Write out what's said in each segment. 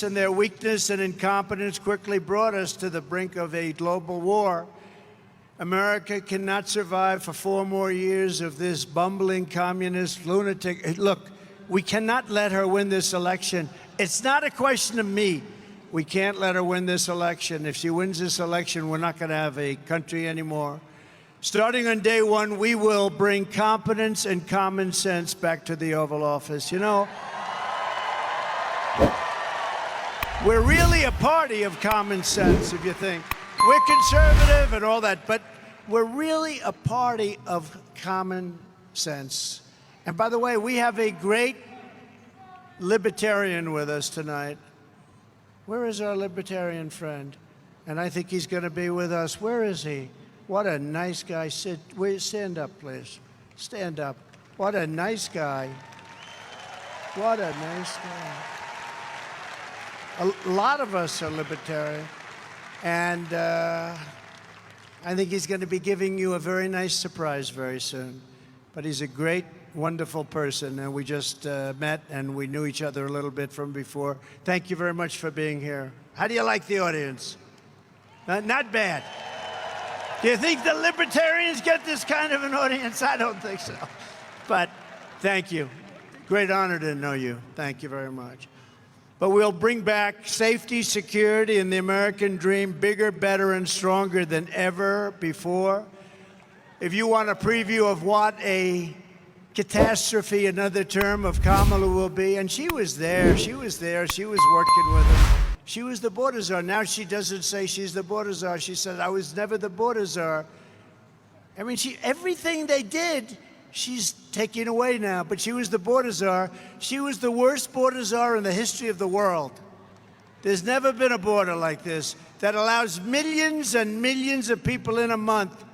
and their weakness and incompetence quickly brought us to the brink of a global war. America cannot survive for 4 more years of this bumbling communist lunatic. Look, we cannot let her win this election. It's not a question of me. We can't let her win this election. If she wins this election, we're not going to have a country anymore. Starting on day one, we will bring competence and common sense back to the Oval Office. You know, we're really a party of common sense, if you think. We're conservative and all that, but we're really a party of common sense. And by the way, we have a great libertarian with us tonight. Where is our libertarian friend? And I think he's going to be with us. Where is he? What a nice guy. Stand up, please. Stand up. What a nice guy. What a nice guy. A lot of us are libertarian. And I think he's going to be giving you a very nice surprise very soon. But he's a great, wonderful person, and we just met, and we knew each other a little bit from before. Thank you very much for being here. How do you like the audience? Not bad. Do you think the libertarians get this kind of an audience? I don't think so. But thank you. Great honor to know you. Thank you very much. But we'll bring back safety, security, and the American dream bigger, better, and stronger than ever before. If you want a preview of what a catastrophe, another term of Kamala will be, and she was there, she was working with him. She was the border czar. Now she doesn't say she's the border czar. She said, I was never the border czar. I mean, everything they did, she's taking away now, but she was the border czar. She was the worst border czar in the history of the world. There's never been a border like this that allows millions and millions of people in a month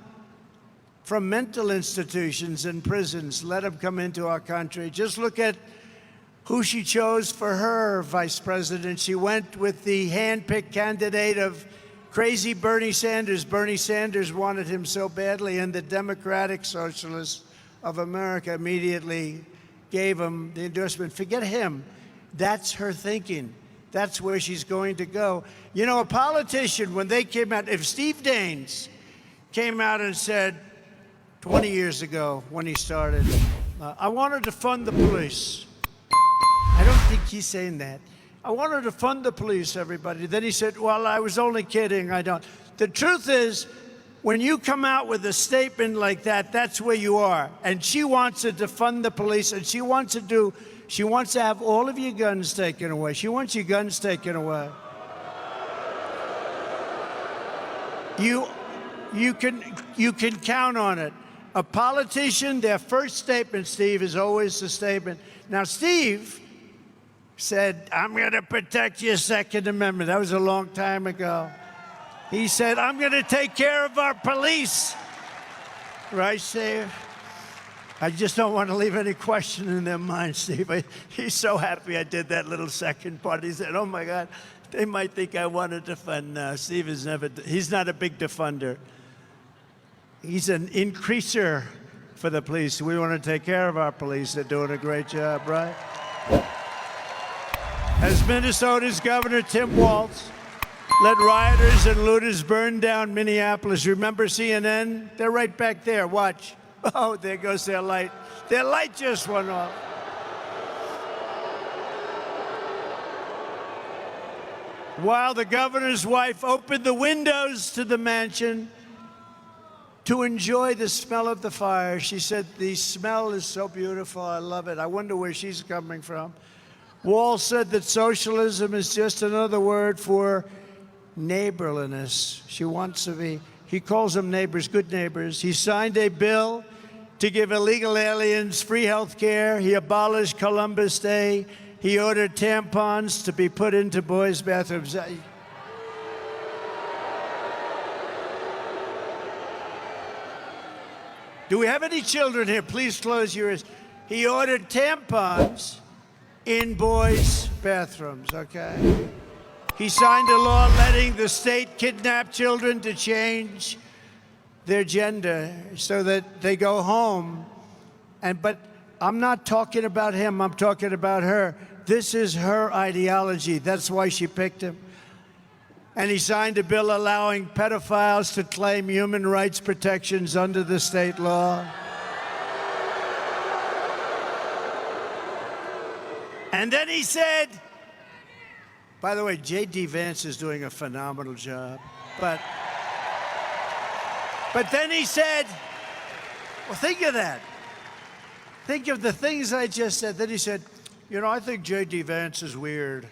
from mental institutions and prisons, let them come into our country. Just look at who she chose for her vice president. She went with the hand-picked candidate of crazy Bernie Sanders. Bernie Sanders wanted him so badly, and the Democratic Socialists of America immediately gave him the endorsement. Forget him. That's her thinking. That's where she's going to go. You know, a politician, when they came out, if Steve Daines came out and said 20 years ago when he started, I wanted to fund the police. I don't think he's saying that. I wanted to fund the police, everybody. Then he said, well, I was only kidding. I don't. The truth is, when you come out with a statement like that, that's where you are. And she wants to defund the police, and she wants to have all of your guns taken away. She wants your guns taken away. You can count on it. A politician, their first statement, Steve, is always the statement. Now, Steve said, I'm going to protect your Second Amendment. That was a long time ago. He said, I'm going to take care of our police. Right, Steve? I just don't want to leave any question in their mind, Steve. He's so happy I did that little second part. He said, oh, my God, they might think I want to defund. Steve is he's not a big defender. He's an increaser for the police. We want to take care of our police. They're doing a great job, right? As Minnesota's Governor Tim Walz let rioters and looters burn down Minneapolis. Remember CNN? They're right back there. Watch. Oh, there goes their light. Their light just went off. While the governor's wife opened the windows to the mansion to enjoy the smell of the fire, she said, the smell is so beautiful. I love it. I wonder where she's coming from. Walz said that socialism is just another word for neighborliness. She wants to be, he calls them neighbors, good neighbors. He signed a bill to give illegal aliens free health care. He abolished Columbus Day. He ordered tampons to be put into boys' bathrooms. Do we have any children here? Please close your ears. He ordered tampons in boys' bathrooms, okay? He signed a law letting the state kidnap children to change their gender so that they go home. But I'm not talking about him, I'm talking about her. This is her ideology. That's why she picked him. And he signed a bill allowing pedophiles to claim human rights protections under the state law. And then he said, by the way, J.D. Vance is doing a phenomenal job. But then he said, well, think of that. Think of the things I just said. Then he said, you know, I think J.D. Vance is weird.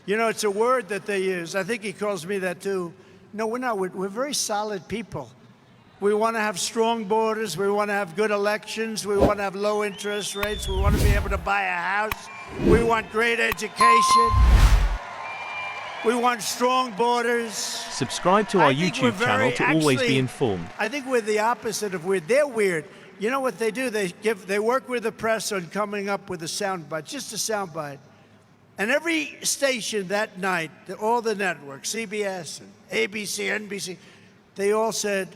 You know, it's a word that they use. I think he calls me that too. No, we're not. We're very solid people. We want to have strong borders. We want to have good elections. We want to have low interest rates. We want to be able to buy a house. We want great education. We want strong borders. Subscribe to our YouTube channel to always be informed. I think we're the opposite of weird. They're weird. You know what they do? They work with the press on coming up with a soundbite, just a soundbite. And every station that night, all the networks, CBS, and ABC, NBC, they all said,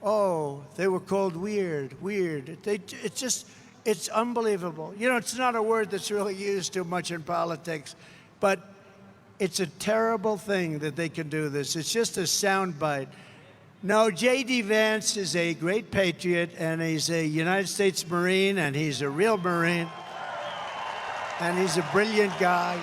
oh, they were called weird. It's unbelievable. You know, it's not a word that's really used too much in politics, but it's a terrible thing that they can do this. It's just a soundbite. No, J.D. Vance is a great patriot, and he's a United States Marine, and he's a real Marine, and he's a brilliant guy.